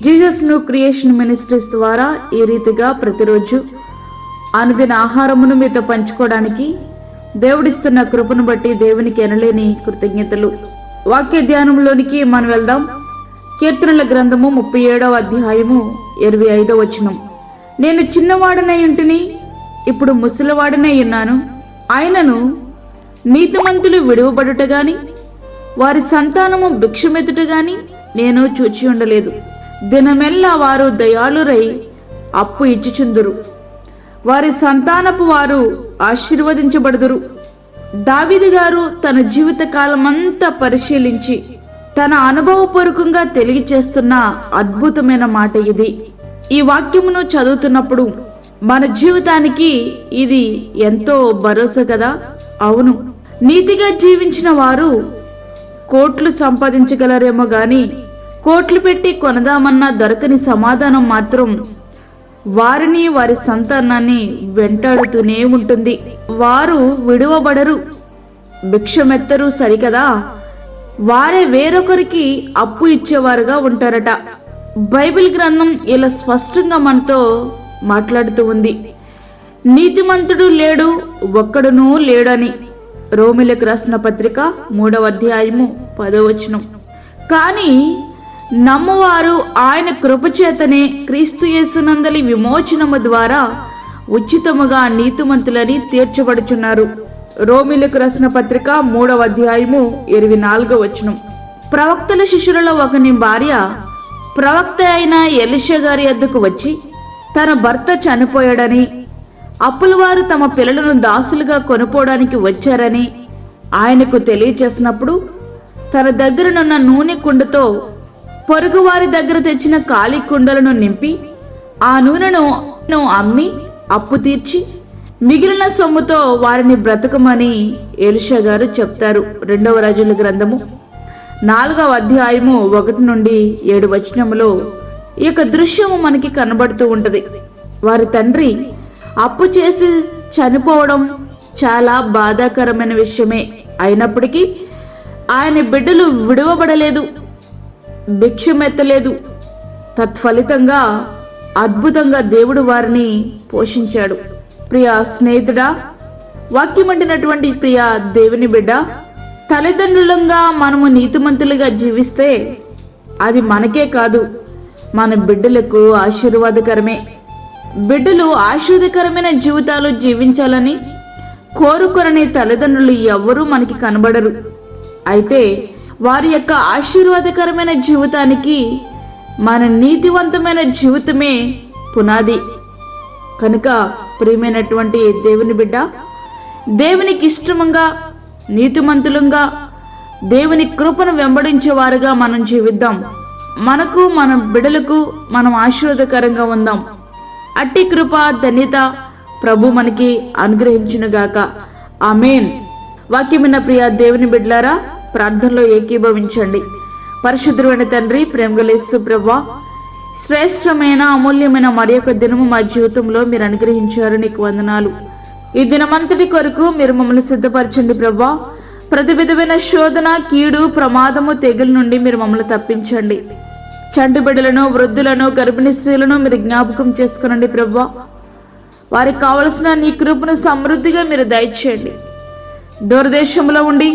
Jesus new creation ministries ద్వారా ఈ రీతిగా ప్రతిరోజు అనుదిన ఆహారమును మీతో పంచుకోవడానికి దేవుడిస్తున్న కృపను బట్టి దేవునికి ఎనలేని కృతజ్ఞతలు. వాక్య ధ్యానంలోనికి మనం వెళ్దాం. కీర్తనల గ్రంథము 37వ అధ్యాయము 25వ వచనం. నేను చిన్నవాడనై ఉంటిని, ఇప్పుడు ముసలివాడనై ఉన్నాను. ఆయనను నీతిమంతులు విడువబడుట గాని వారి సంతానము భిక్షమెత్తుట గాని నేను చూచి ఉండలేదు. దినమెల్లా వారు దయాళురై అప్పు ఇచ్చుచుందురు, వారి సంతానపు వారు ఆశీర్వదించబడుదురు. దావీదు గారు తన జీవిత కాలమంతా పరిశీలించి తన అనుభవపూర్వకంగా తెలియచేస్తున్న అద్భుతమైన మాట ఇది. ఈ వాక్యమును చదువుతున్నప్పుడు మన జీవితానికి ఇది ఎంతో భరోసా కదా. అవును, నీతిగా జీవించిన వారు కోట్లు సంపాదించగలరేమో గాని కోట్లు పెట్టి కొనదామన్నా దొరకని సమాధానం మాత్రం వారిని వారి సంతానాన్ని వెంటాడుతూనే ఉంటుంది. వారు విడువబడరు, భిక్షమెత్తరు సరికదా, వారే వేరొకరికి అప్పు ఇచ్చేవారుగా ఉంటారట. బైబిల్ గ్రంథం ఇలా స్పష్టంగా మనతో మాట్లాడుతూ ఉంది. నీతిమంతుడు లేడు, ఒక్కడునూ లేడని. రోమిలకు రాసిన పత్రిక 3వ అధ్యాయము 10వ వచనం. కానీ నమ్మువారు ఆయన కృపచేతనే క్రీస్తు యేసునందలి విమోచనము ద్వారా ఉచితముగా నీతిమంతులని తీర్చబడుచున్నారు. రోమిలకు రాసిన పత్రిక 3వ అధ్యాయము 24వ వచనం. ప్రవక్తల శిష్యులలో ఒకని భార్య ప్రవక్త అయిన ఎలీషా గారి వద్దకు వచ్చి తన భర్త చనిపోయాడని, అప్పుల వారు తమ పిల్లలను దాసులుగా కొనుక్కోవడానికి వచ్చారని ఆయనకు తెలియచేసినప్పుడు తన దగ్గరనున్న నూనె కుండతో పొరుగు వారి దగ్గర తెచ్చిన ఖాళీ కుండలను నింపి ఆ నూనెను అమ్మి అప్పు తీర్చి మిగిలిన సొమ్ముతో వారిని బ్రతకమని ఎలీషా గారు చెప్తారు. 2వ రాజుల గ్రంథము 4వ అధ్యాయము 1 నుండి 7 వచనములో ఈ యొక్క దృశ్యము మనకి కనబడుతూ ఉంటది. వారి తండ్రి అప్పు చేసి చనిపోవడం చాలా బాధాకరమైన విషయమే. అయినప్పటికీ ఆయన బిడ్డలు విడువబడలేదు, భిక్షమెత్తలేదు. తత్ఫలితంగా అద్భుతంగా దేవుడు వారిని పోషించాడు. ప్రియ స్నేహితుడా, వాక్యమంటినటువంటి ప్రియ దేవుని బిడ్డ, తల్లిదండ్రులంగా మనము నీతిమంతులుగా జీవిస్తే అది మనకే కాదు, మన బిడ్డలకు ఆశీర్వాదకరమే. బిడ్డలు ఆశీర్వాదకరమైన జీవితాలు జీవించాలని కోరుకొరని తల్లిదండ్రులు ఎవ్వరూ మనకి కనబడరు. అయితే వారి యొక్క ఆశీర్వాదకరమైన జీవితానికి మన నీతివంతమైన జీవితమే పునాది. కనుక ప్రియమైనటువంటి దేవుని బిడ్డ, దేవునికి ఇష్టంగా నీతిమంతులంగా దేవుని కృపను వెంబడించేవారుగా మనం జీవిద్దాం. మనకు మన బిడ్డలకు మనం ఆశీర్వాదకరంగా ఉందాం. అట్టి కృప ధన్యత ప్రభు మనకి అనుగ్రహించునుగాక. ఆమేన్. వాక్యమైన ప్రియ దేవుని బిడ్డలారా, ప్రార్థనలో ఏకీభవించండి. పరిశుద్ధమైన తండ్రి, ప్రేమగల యేసు ప్రభువా, శ్రేష్టమైన అమూల్యమైన మరి యొక్క దినము మా జీవితంలో మీరు అనుగ్రహించారు, నీకు వందనాలు. ఈ దినమంతటి కొరకు మీరు మమ్మల్ని సిద్ధపరచండి ప్రభువా. ప్రతి విధమైన శోధన, కీడు, ప్రమాదము, తెగుల నుండి మీరు మమ్మల్ని తప్పించండి. చంటి బిడ్డలను, వృద్ధులను, గర్భిణీ స్త్రీలను మీరు జ్ఞాపకం చేసుకునండి ప్రభువా. వారికి కావలసిన నీ కృపను సమృద్ధిగా మీరు దయచేయండి. దూరదేశంలో ఉండి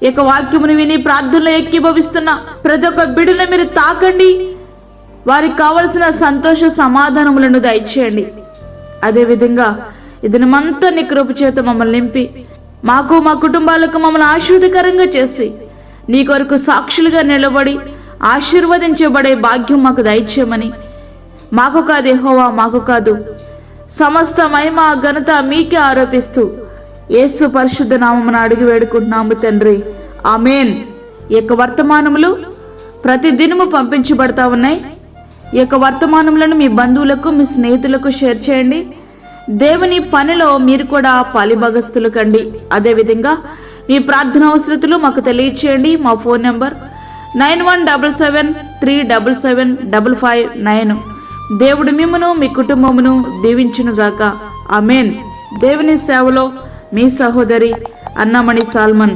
ఈ యొక్క వాక్యమును విని ప్రార్థనలో ఏకీభవిస్తున్న ప్రతి ఒక్క బిడ్డను మీరు తాకండి. వారికి కావలసిన సంతోష సమాధానములను దయచేయండి. అదేవిధంగా ఈ దినమంతా నీ కృప చేత మమ్మల్ని నింపి మాకు, మా కుటుంబాలకు మమ్మల్ని ఆశీర్వాదకరంగా చేసి నీ కొరకు సాక్షులుగా నిలబడి ఆశీర్వదించబడే భాగ్యం మాకు దయచేయమని, మాకు కాదు యెహోవా, మాకు కాదు, సమస్త మహిమ ఘనత మీకే ఆరోపిస్తూ యేసు పరిశుద్ధ నామమున అడిగి వేడుకుంటున్నాము తండ్రి. ఆమేన్. ఈ యొక్క వర్తమానములు ప్రతి దినము పంపించబడతా ఉన్నాయి. ఈ యొక్క వర్తమానములను మీ బంధువులకు, మీ స్నేహితులకు షేర్ చేయండి. దేవుని పనిలో మీరు కూడా పాలిభాగస్తులు కండి. అదేవిధంగా మీ ప్రార్థన అవసరతలు మాకు తెలియచేయండి. మా ఫోన్ నెంబర్ 9177377559. దేవుడు మిమ్మును, మీ కుటుంబమును దీవించునుగాక. ఆమేన్. దేవుని సేవలో మీ సహోదరి అన్నమణి సాల్మన్.